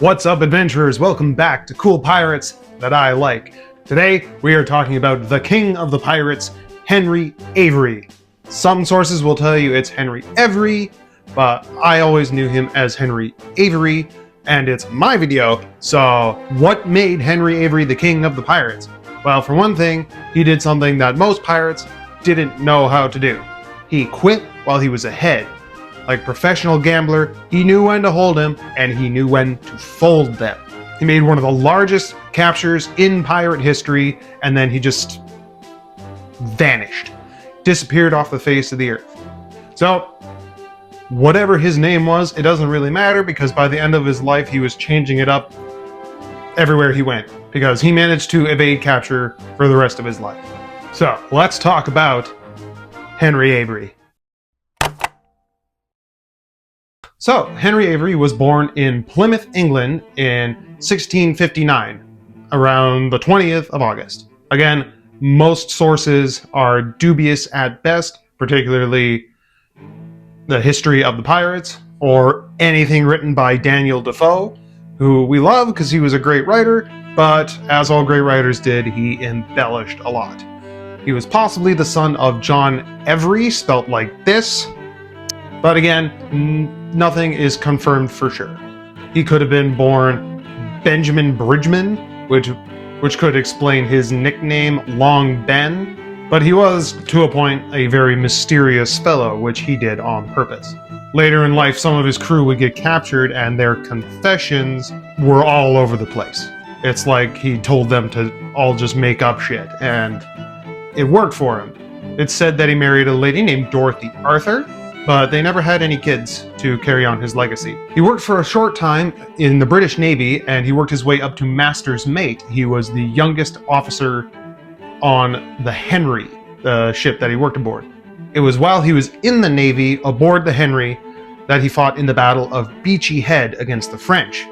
What's up, adventurers? Welcome back to Cool Pirates That I Like. Today, we are talking about the king of the pirates, Henry Avery. Some sources will tell you it's Henry Every, but I always knew him as Henry Avery, and it's my video, so what made Henry Avery the king of the pirates? Well, for one thing, he did something that most pirates didn't know how to do. He quit while he was ahead. Like a professional gambler, he knew when to hold them, and he knew when to fold them. He made one of the largest captures in pirate history, and then he just vanished. Disappeared off the face of the earth. So, whatever his name was, it doesn't really matter, because by the end of his life, he was changing it up everywhere he went, because he managed to evade capture for the rest of his life. So, let's talk about Henry Avery. So, Henry Avery was born in Plymouth, England in 1659, around the 20th of August. Again, most sources are dubious at best, particularly the history of the pirates, or anything written by Daniel Defoe, who we love because he was a great writer, but as all great writers did, he embellished a lot. He was possibly the son of John Avery, spelt like this, but again, nothing is confirmed for sure. He could have been born Benjamin Bridgman, which could explain his nickname Long Ben, but he was, to a point, a very mysterious fellow, which he did on purpose. Later in life, some of his crew would get captured and their confessions were all over the place. It's like he told them to all just make up shit, and it worked for him. It's said that he married a lady named Dorothy Arthur, but they never had any kids to carry on his legacy. He worked for a short time in the British Navy, and he worked his way up to master's mate. He was the youngest officer on the Henry, the ship that he worked aboard. It was while he was in the Navy, aboard the Henry, that he fought in the Battle of Beachy Head against the French,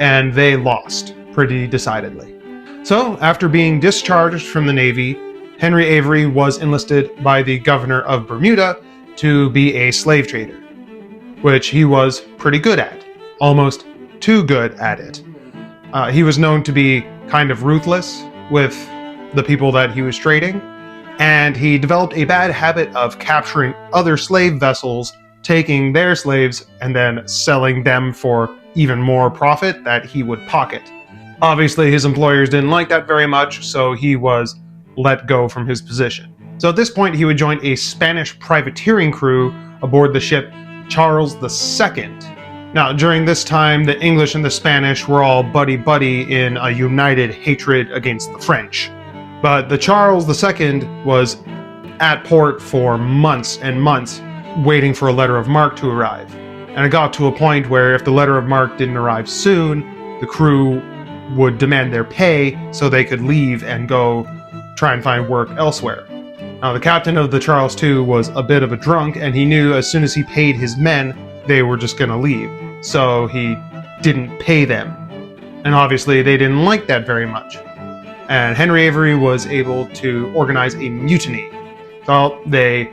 and they lost pretty decidedly. So, after being discharged from the Navy, Henry Avery was enlisted by the governor of Bermuda to be a slave trader, which he was pretty good at, almost too good at it. He was known to be kind of ruthless with the people that he was trading, and he developed a bad habit of capturing other slave vessels, taking their slaves, and then selling them for even more profit that he would pocket. Obviously, his employers didn't like that very much, so he was let go from his position. So at this point, he would join a Spanish privateering crew aboard the ship Charles II. Now, during this time, the English and the Spanish were all buddy-buddy in a united hatred against the French. But the Charles II was at port for months and months, waiting for a letter of marque to arrive. And it got to a point where if the letter of marque didn't arrive soon, the crew would demand their pay so they could leave and go try and find work elsewhere. Now, the captain of the Charles II was a bit of a drunk, and he knew as soon as he paid his men, they were just going to leave. So he didn't pay them. And obviously, they didn't like that very much. And Henry Avery was able to organize a mutiny. So they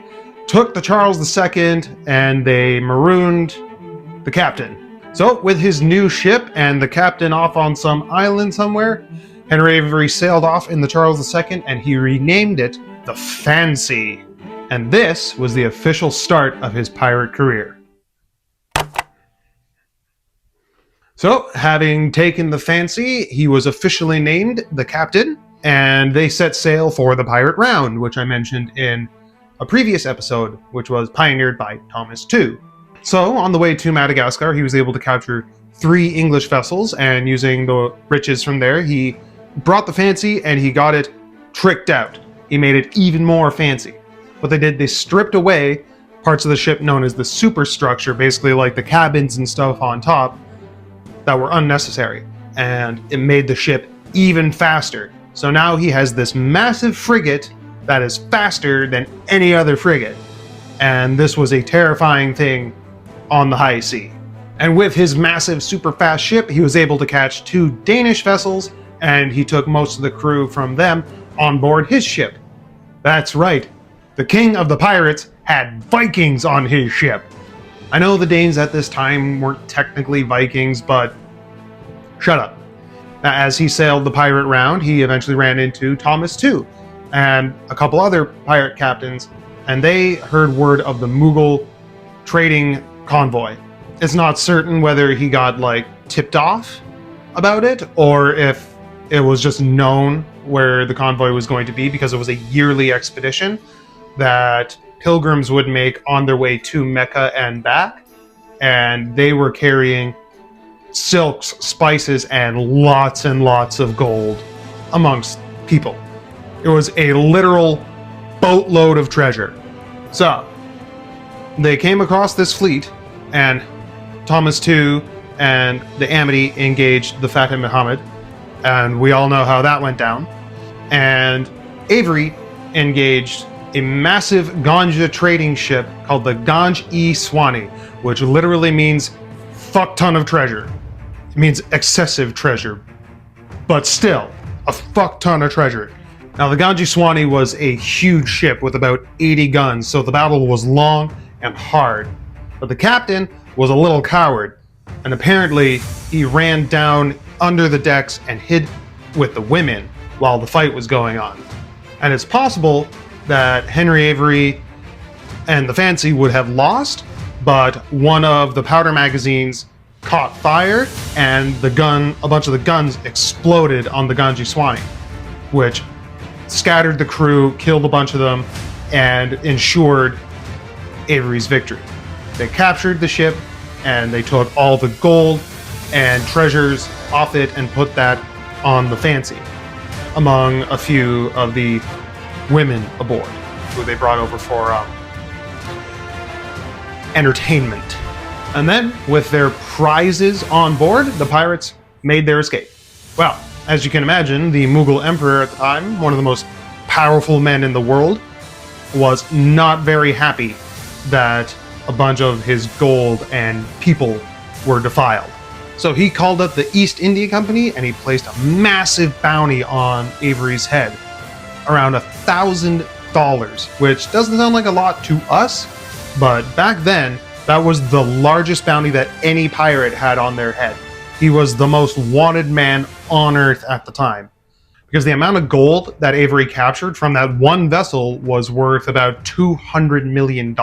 took the Charles II and they marooned the captain. So with his new ship and the captain off on some island somewhere, Henry Avery sailed off in the Charles II and he renamed it the Fancy. And this was the official start of his pirate career. So, having taken the Fancy, he was officially named the captain, and they set sail for the Pirate Round, which I mentioned in a previous episode, which was pioneered by Thomas Tew. So, on the way to Madagascar, he was able to capture 3 English vessels, and using the riches from there, he brought the Fancy and he got it tricked out. He made it even more fancy. What they did, they stripped away parts of the ship known as the superstructure, basically like the cabins and stuff on top, that were unnecessary. And it made the ship even faster. So now he has this massive frigate that is faster than any other frigate. And this was a terrifying thing on the high sea. And with his massive super fast ship, he was able to catch 2 Danish vessels, and he took most of the crew from them on board his ship. That's right, the king of the pirates had Vikings on his ship. I know the Danes at this time weren't technically Vikings, but Shut up. As he sailed the pirate round, he eventually ran into Thomas Tew and a couple other pirate captains, and they heard word of the Mughal trading convoy. It's not certain whether he got tipped off about it or if it was just known where the convoy was going to be, because it was a yearly expedition that pilgrims would make on their way to Mecca and back, and they were carrying silks, spices, and lots of gold amongst people. It was a literal boatload of treasure. So they came across this fleet, and Thomas Tew and the Amity engaged the Fateh Muhammad, and we all know how that went down. And Avery engaged a massive Ganja trading ship called the Ganj-e-Swani, which literally means fuck ton of treasure. It means excessive treasure, but still a fuck ton of treasure. Now, the Ganj-e-Swani was a huge ship with about 80 guns, so the battle was long and hard. But the captain was a little coward, and apparently he ran down under the decks and hid with the women while the fight was going on. And it's possible that Henry Avery and the Fancy would have lost, but one of the powder magazines caught fire, and a bunch of the guns exploded on the Ganj-e-Swani, which scattered the crew, killed a bunch of them, and ensured Avery's victory. They captured the ship, and they took all the gold and treasures off it and put that on the Fancy, among a few of the women aboard, who they brought over for entertainment. And then, with their prizes on board, the pirates made their escape. Well, as you can imagine, the Mughal emperor at the time, one of the most powerful men in the world, was not very happy that a bunch of his gold and people were defiled. So he called up the East India Company, and he placed a massive bounty on Avery's head, around $1,000, which doesn't sound like a lot to us, but back then, that was the largest bounty that any pirate had on their head. He was the most wanted man on Earth at the time, because the amount of gold that Avery captured from that one vessel was worth about $200 million,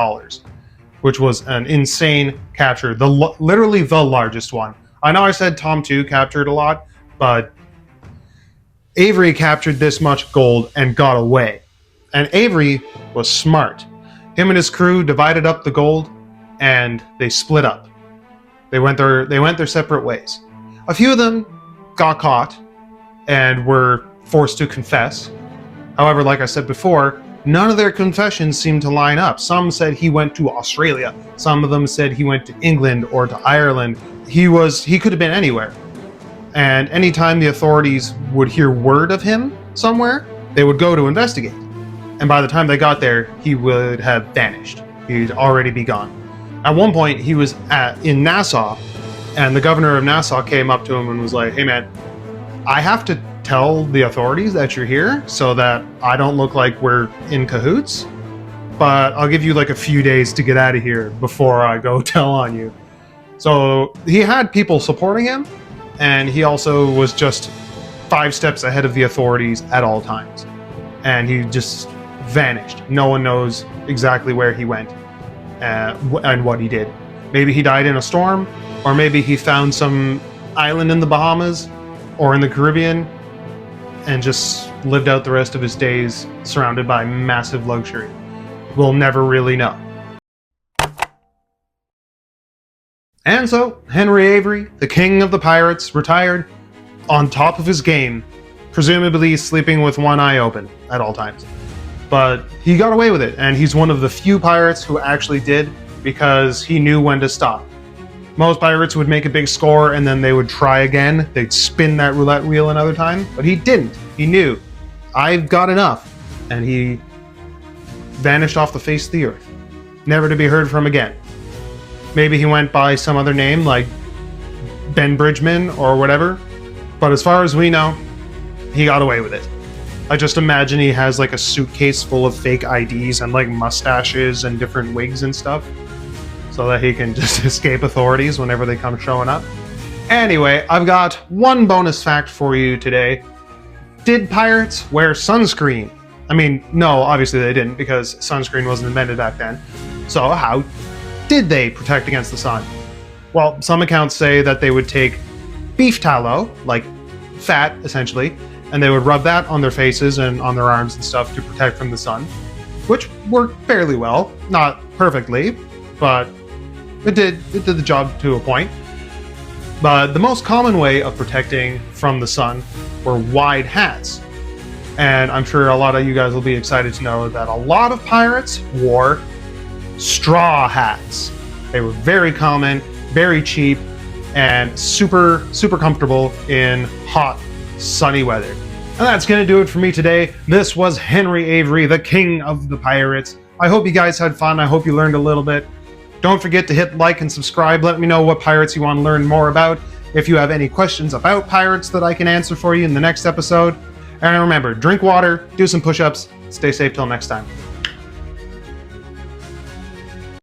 which was an insane capture, literally the largest one. I know I said Tom Tew captured a lot, but Avery captured this much gold and got away. And Avery was smart. Him and his crew divided up the gold, and they split up. They went their separate ways. A few of them got caught and were forced to confess. However, like I said before, none of their confessions seemed to line up. Some said he went to Australia. Some of them said he went to England or to Ireland. He could have been anywhere. And anytime the authorities would hear word of him somewhere, they would go to investigate. And by the time they got there, he would have vanished. He'd already be gone. At one point, he was in Nassau, and the governor of Nassau came up to him and was like, "Hey man, I have to tell the authorities that you're here so that I don't look like we're in cahoots, but I'll give you a few days to get out of here before I go tell on you." So he had people supporting him, and he also was just 5 steps ahead of the authorities at all times. And he just vanished. No one knows exactly where he went and what he did. Maybe he died in a storm, or maybe he found some island in the Bahamas or in the Caribbean and just lived out the rest of his days surrounded by massive luxury. We'll never really know. And so, Henry Avery, the king of the pirates, retired on top of his game, presumably sleeping with one eye open at all times. But he got away with it, and he's one of the few pirates who actually did, because he knew when to stop. Most pirates would make a big score and then they would try again. They'd spin that roulette wheel another time, but he didn't. He knew, I've got enough, and he vanished off the face of the earth, never to be heard from again. Maybe he went by some other name like Ben Bridgman or whatever, but as far as we know, he got away with it. I just imagine he has a suitcase full of fake IDs and mustaches and different wigs and stuff, so that he can just escape authorities whenever they come showing up. Anyway, I've got one bonus fact for you today. Did pirates wear sunscreen? I mean, no, obviously they didn't, because sunscreen wasn't invented back then. So how did they protect against the sun? Well, some accounts say that they would take beef tallow, like fat essentially, and they would rub that on their faces and on their arms and stuff to protect from the sun, which worked fairly well. Not perfectly, but it did the job to a point. But the most common way of protecting from the sun were wide hats. And I'm sure a lot of you guys will be excited to know that a lot of pirates wore straw hats. They were very common, very cheap, and super comfortable in hot, sunny weather. And that's going to do it for me today. This was Henry Avery, the king of the pirates. I hope you guys had fun. I hope you learned a little bit. Don't forget to hit like and subscribe. Let me know what pirates you want to learn more about. If you have any questions about pirates that I can answer for you in the next episode. And remember, drink water, do some push-ups, stay safe till next time.